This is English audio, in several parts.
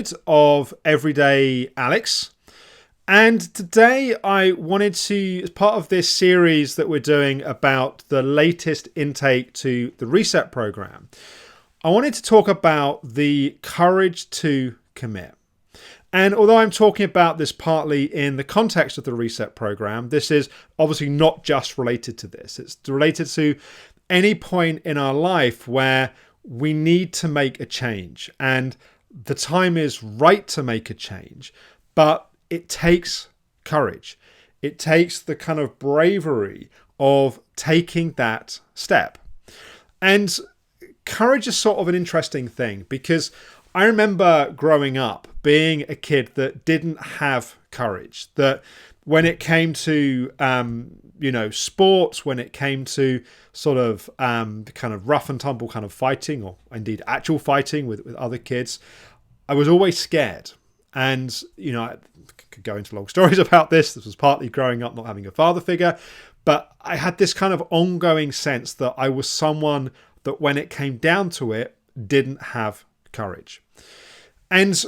episode of Everyday Alex. And today I wanted to, as part of this series that we're doing about the latest intake to the Reset program, I wanted to talk about the courage to commit. And although I'm talking about this partly in the context of the Reset program, this is obviously not just related to this. It's related to any point in our life where we need to make a change, and the time is right to make a change, but it takes courage. It takes the kind of bravery of taking that step. And courage is sort of an interesting thing, because I remember growing up being a kid that didn't have courage, that when it came to sports, when it came to sort of kind of rough and tumble kind of fighting, or indeed actual fighting with other kids, I was always scared. And, I could go into long stories about this. This was partly growing up not having a father figure, but I had this kind of ongoing sense that I was someone that when it came down to it, didn't have courage. And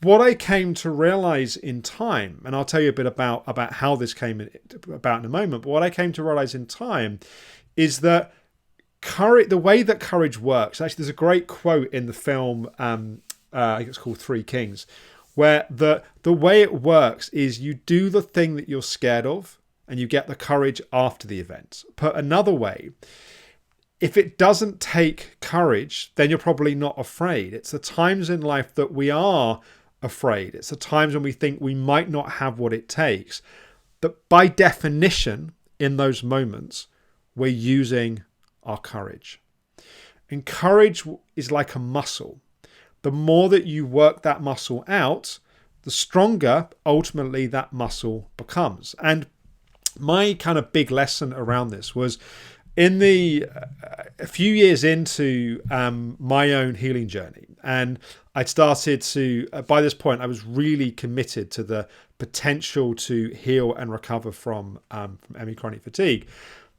what I came to realize in time, and I'll tell you a bit about how this came about in a moment, but what I came to realize in time is that courage, the way that courage works, actually there's a great quote in the film, I think it's called Three Kings, where the way it works is you do the thing that you're scared of and you get the courage after the event. Put another way, if it doesn't take courage, then you're probably not afraid. It's the times in life that we are afraid. It's the times when we think we might not have what it takes. But by definition, in those moments, we're using our courage. And courage is like a muscle. The more that you work that muscle out, the stronger ultimately that muscle becomes. And my kind of big lesson around this was in a few years into my own healing journey, and I'd started to, by this point, I was really committed to the potential to heal and recover from ME chronic fatigue.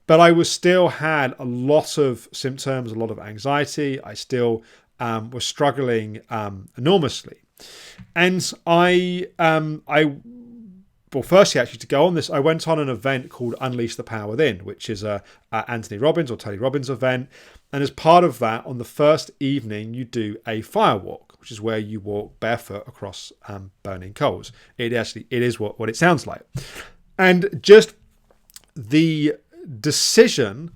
But I still had a lot of symptoms, a lot of anxiety. I still was struggling enormously. And well, firstly, actually, to go on this, I went on an event called Unleash the Power Within, which is a Anthony Robbins or Tony Robbins event. And as part of that, on the first evening, you do a fire walk, which is where you walk barefoot across burning coals. It is what it sounds like. And just the decision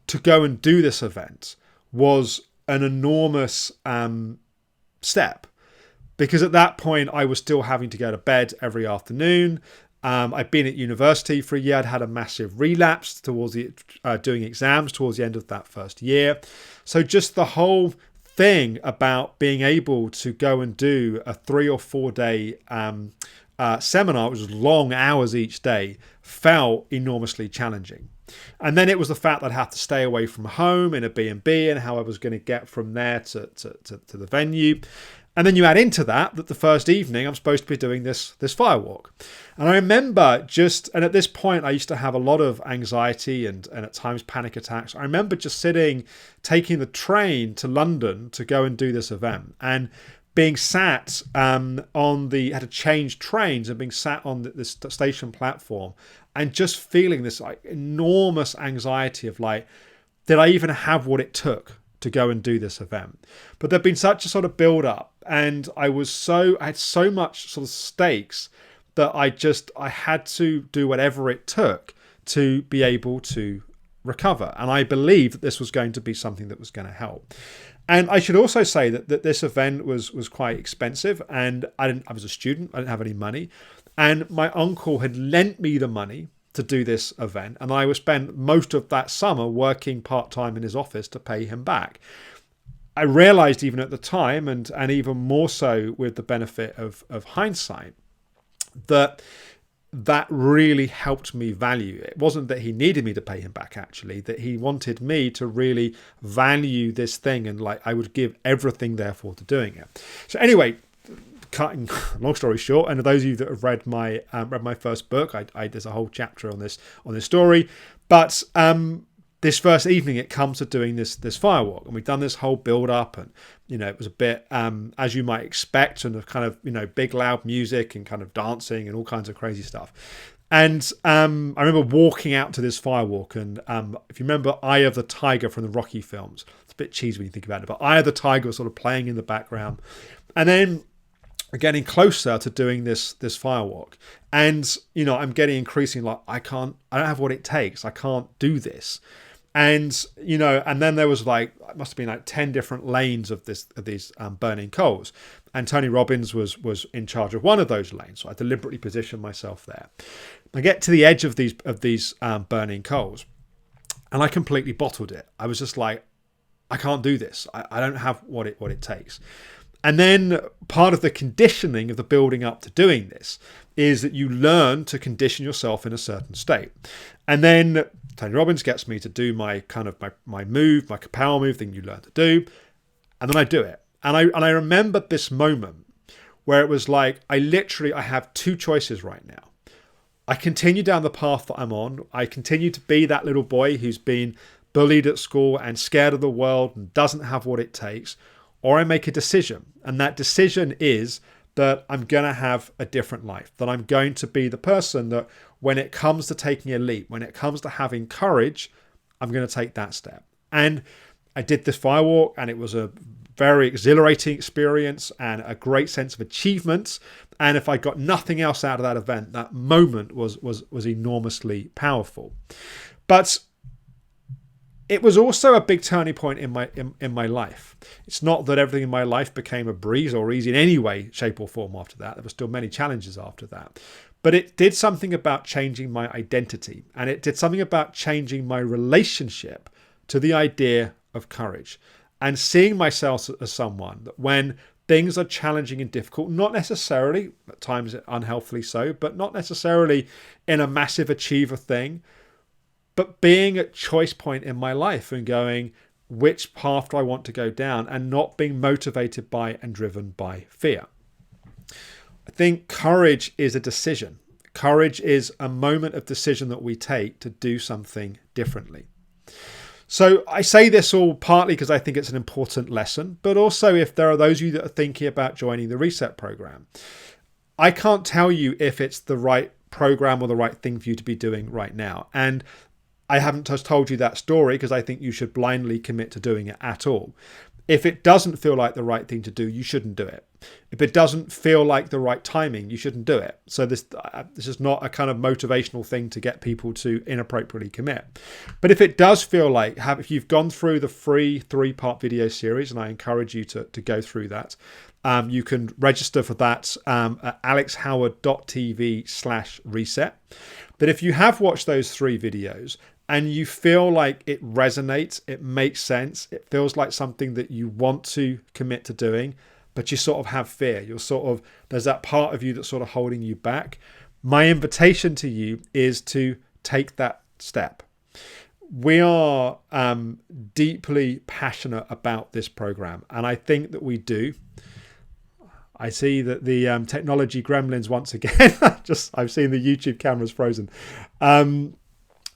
to go and do this event was an enormous step. Because at that point, I was still having to go to bed every afternoon. I'd been at university for a year. I'd had a massive relapse towards doing exams towards the end of that first year. So just the whole thing about being able to go and do a 3 or 4 day seminar, which was long hours each day, felt enormously challenging. And then it was the fact that I'd have to stay away from home in a B&B and how I was going to get from there to the venue. And then you add into that the first evening I'm supposed to be doing this firewalk. And I remember and at this point I used to have a lot of anxiety and at times panic attacks. I remember just taking the train to London to go and do this event, and being sat had to change trains and being sat on this station platform and just feeling this like enormous anxiety of like, did I even have what it took to go and do this event? But there'd been such a sort of build up, and I had so much sort of stakes that I had to do whatever it took to be able to recover. And I believed that this was going to be something that was going to help. And I should also say that this event was quite expensive, and I was a student, I didn't have any money, and my uncle had lent me the money to do this event, and I would spend most of that summer working part-time in his office to pay him back. I realized even at the time, and even more so with the benefit of hindsight, that really helped me value it. It wasn't that he needed me to pay him back, actually, that he wanted me to really value this thing, and like I would give everything therefore to doing it. So anyway, cutting long story short, and those of you that have read my first book, there's a whole chapter on this story. But this first evening, it comes to doing this firewalk, and we've done this whole build up, and it was a bit as you might expect, and a kind of big loud music and kind of dancing and all kinds of crazy stuff. And I remember walking out to this firewalk, and if you remember Eye of the Tiger from the Rocky films, it's a bit cheesy when you think about it, but Eye of the Tiger was sort of playing in the background, and then getting closer to doing this firewalk, and I'm getting increasingly like I don't have what it takes, I can't do this. And and then there was it must have been 10 different lanes of these burning coals, and Tony Robbins was in charge of one of those lanes, so I deliberately positioned myself there. I get to the edge of these burning coals, and I completely bottled it. I was just like, I can't do this. I don't have what it takes. And then part of the conditioning of the building up to doing this is that you learn to condition yourself in a certain state. And then Tony Robbins gets me to do my move, my power move thing you learn to do. And then I do it. And I remember this moment where it was like, I have two choices right now. I continue down the path that I'm on. I continue to be that little boy who's been bullied at school and scared of the world and doesn't have what it takes. Or I make a decision, and that decision is that I'm going to have a different life, that I'm going to be the person that when it comes to taking a leap, when it comes to having courage, I'm going to take that step. And I did this firewalk, and it was a very exhilarating experience and a great sense of achievement. And if I got nothing else out of that event, that moment was enormously powerful. But it was also a big turning point in my life. It's not that everything in my life became a breeze or easy in any way, shape or form after that. There were still many challenges after that. But it did something about changing my identity, and it did something about changing my relationship to the idea of courage and seeing myself as someone that when things are challenging and difficult, not necessarily, at times unhealthily so, but not necessarily in a massive achiever thing, but being at choice point in my life and going, which path do I want to go down, and not being motivated by and driven by fear. I think courage is a decision. Courage is a moment of decision that we take to do something differently. So I say this all partly because I think it's an important lesson, but also if there are those of you that are thinking about joining the Reset program, I can't tell you if it's the right program or the right thing for you to be doing right now. And I haven't just told you that story because I think you should blindly commit to doing it at all. If it doesn't feel like the right thing to do, you shouldn't do it. If it doesn't feel like the right timing, you shouldn't do it. So this is not a kind of motivational thing to get people to inappropriately commit. But if it does feel like, if you've gone through the free 3-part video series, and I encourage you to go through that, you can register for that at alexhoward.tv/reset. But if you have watched those 3 videos, and you feel like it resonates, it makes sense, it feels like something that you want to commit to doing, but you sort of have fear. There's that part of you that's sort of holding you back. My invitation to you is to take that step. We are deeply passionate about this program, and I think that we do. I see that the technology gremlins once again. I've seen the YouTube cameras frozen.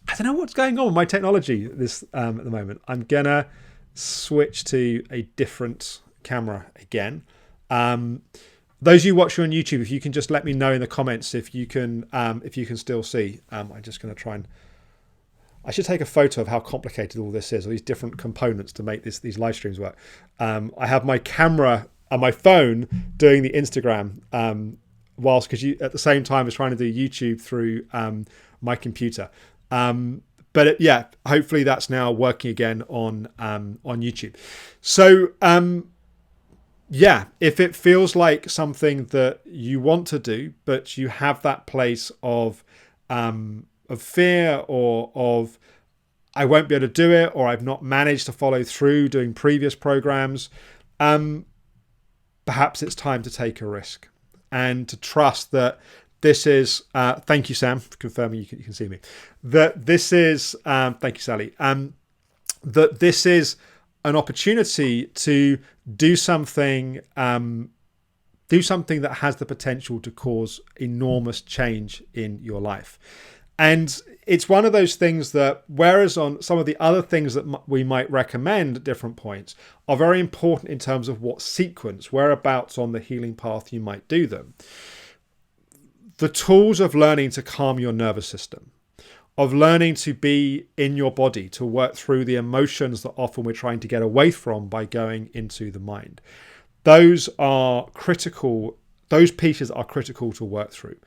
I don't know what's going on with my technology at the moment. I'm gonna switch to a different camera again. Those of you watching on YouTube, if you can just let me know in the comments if you can still see. I'm just gonna try and. I should take a photo of how complicated all this is, all these different components to make these live streams work. I have my camera on my phone doing the Instagram whilst because you at the same time as trying to do YouTube through my computer. Hopefully that's now working again on YouTube. So if it feels like something that you want to do, but you have that place of fear or of I won't be able to do it, or I've not managed to follow through doing previous programs, perhaps it's time to take a risk and to trust that this is, thank you, Sam, for confirming you can see me. That this is, thank you, Sally. That this is an opportunity to do something that has the potential to cause enormous change in your life. And it's one of those things that, whereas on some of the other things that we might recommend at different points are very important in terms of what sequence, whereabouts on the healing path you might do them. The tools of learning to calm your nervous system, of learning to be in your body, to work through the emotions that often we're trying to get away from by going into the mind. Those are critical. Those pieces are critical to work through.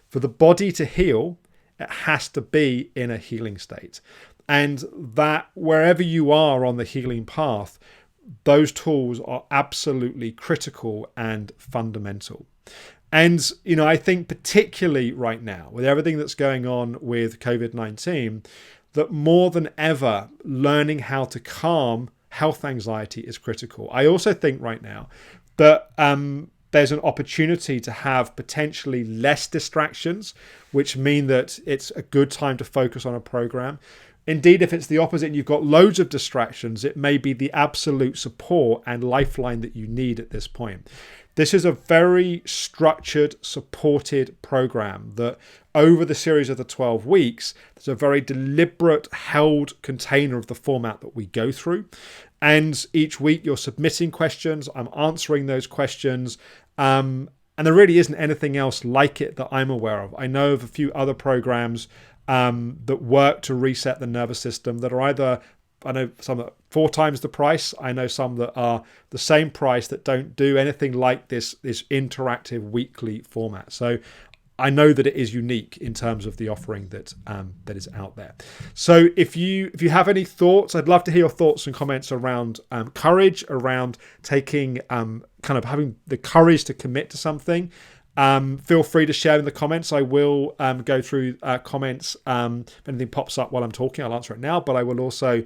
For the body to heal, it has to be in a healing state. And that wherever you are on the healing path, those tools are absolutely critical and fundamental. And, I think particularly right now, with everything that's going on with COVID-19, that more than ever, learning how to calm health anxiety is critical. I also think right now that there's an opportunity to have potentially less distractions, which mean that it's a good time to focus on a program. Indeed, if it's the opposite and you've got loads of distractions, it may be the absolute support and lifeline that you need at this point. This is a very structured, supported program that over the series of the 12 weeks, there's a very deliberate, held container of the format that we go through. And each week you're submitting questions, I'm answering those questions. And there really isn't anything else like it that I'm aware of. I know of a few other programs that work to reset the nervous system that are either, I know some that are 4 times the price. I know some that are the same price that don't do anything like this interactive weekly format. So I know that it is unique in terms of the offering that is out there. So if you have any thoughts, I'd love to hear your thoughts and comments around courage, around taking kind of having the courage to commit to something. Feel free to share in the comments. I will go through comments. If anything pops up while I'm talking, I'll answer it now, but I will also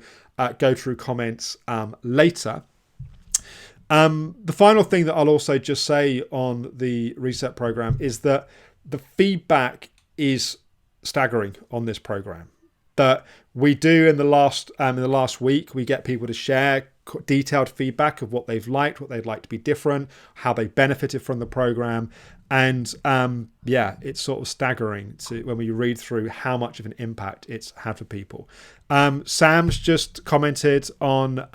go through comments later. The final thing that I'll also just say on the Reset program is that the feedback is staggering on this program. That we do in the last week, we get people to share detailed feedback of what they've liked, what they'd like to be different, how they benefited from the program. And it's sort of staggering to when we read through how much of an impact it's had for people. Sam's just commented on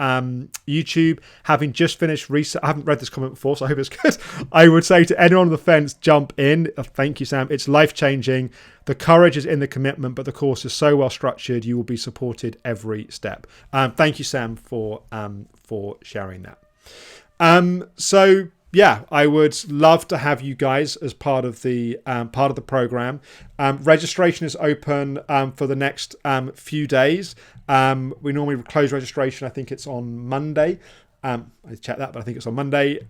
YouTube, having just finished Reset. I haven't read this comment before, so I hope it's good. I would say to anyone on the fence, jump in. Thank you, Sam. It's life-changing. The courage is in the commitment, but the course is so well structured, you will be supported every step. Thank you, Sam, for sharing that. I would love to have you guys as part of the program. Registration is open for the next few days. We normally close registration. I think it's on Monday. I checked that, but I think it's on Monday.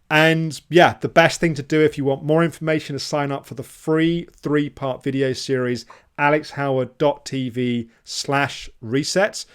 The best thing to do if you want more information is sign up for the free 3-part video series, alexhoward.tv/reset.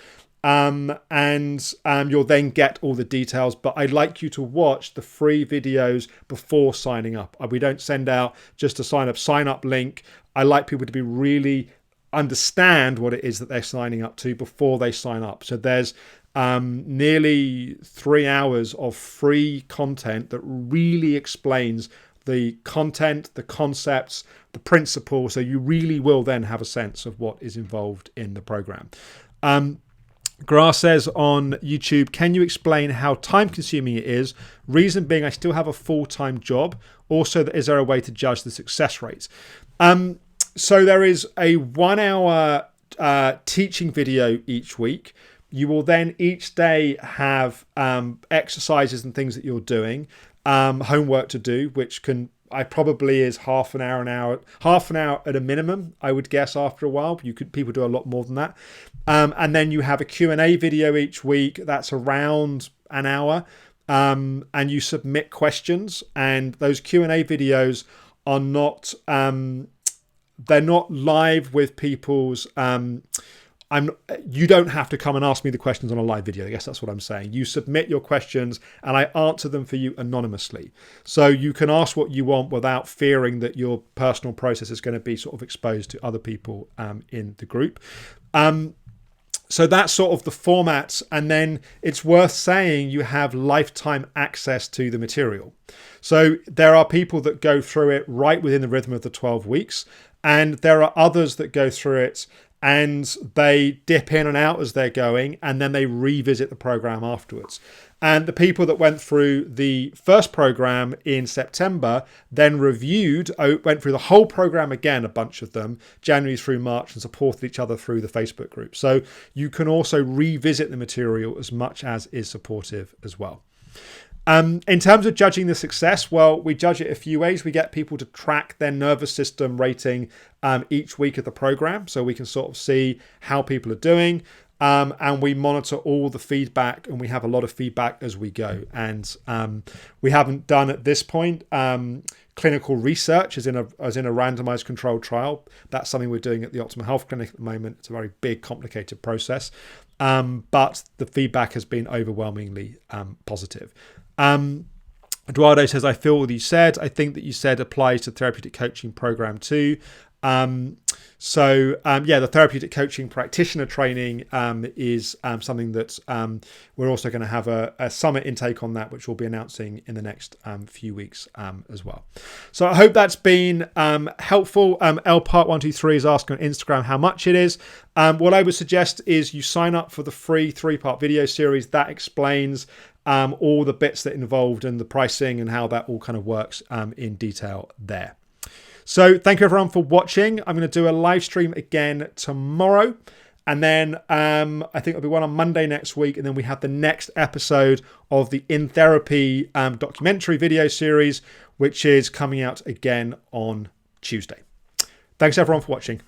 You'll then get all the details, but I'd like you to watch the free videos before signing up. We don't send out just a sign up link. I like people to be really understand what it is that they're signing up to before they sign up. So there's nearly 3 hours of free content that really explains the content, the concepts, the principles. So you really will then have a sense of what is involved in the program. Grass says on YouTube, can you explain how time consuming it is? Reason being, I still have a full-time job. Also, is there a way to judge the success rates? So there is a 1-hour teaching video each week. You will then each day have exercises and things that you're doing, homework to do, which probably is half an hour at a minimum, I would guess after a while. People do a lot more than that. And then you have a Q&A video each week. That's around an hour. And you submit questions, and those Q&A videos are not, they're not live with people's, you don't have to come and ask me the questions on a live video. I guess that's what I'm saying. You submit your questions and I answer them for you anonymously. So you can ask what you want without fearing that your personal process is going to be sort of exposed to other people in the group. So that's sort of the format. And then it's worth saying you have lifetime access to the material. So there are people that go through it right within the rhythm of the 12 weeks. And there are others that go through it and they dip in and out as they're going, and then they revisit the program afterwards. And the people that went through the first program in September then went through the whole program again, a bunch of them, January through March, and supported each other through the Facebook group. So you can also revisit the material as much as is supportive as well. In terms of judging the success, well, we judge it a few ways. We get people to track their nervous system rating each week of the program, so we can sort of see how people are doing. And we monitor all the feedback, and we have a lot of feedback as we go. And we haven't done at this point clinical research as in a randomized controlled trial. That's something we're doing at the Optima Health Clinic at the moment. It's a very big, complicated process. But the feedback has been overwhelmingly positive. Eduardo says, I feel what you said. I think that you said applies to therapeutic coaching program too. The therapeutic coaching practitioner training is something that we're also going to have a summer intake on that, which we'll be announcing in the next few weeks as well. So I hope that's been helpful. Lpart123 is asking on Instagram how much it is. What I would suggest is you sign up for the free 3-part video series that explains all the bits that involved and the pricing and how that all kind of works in detail there. So thank you everyone for watching. I'm going to do a live stream again tomorrow. And then I think there'll be one on Monday next week. And then we have the next episode of the In Therapy documentary video series, which is coming out again on Tuesday. Thanks everyone for watching.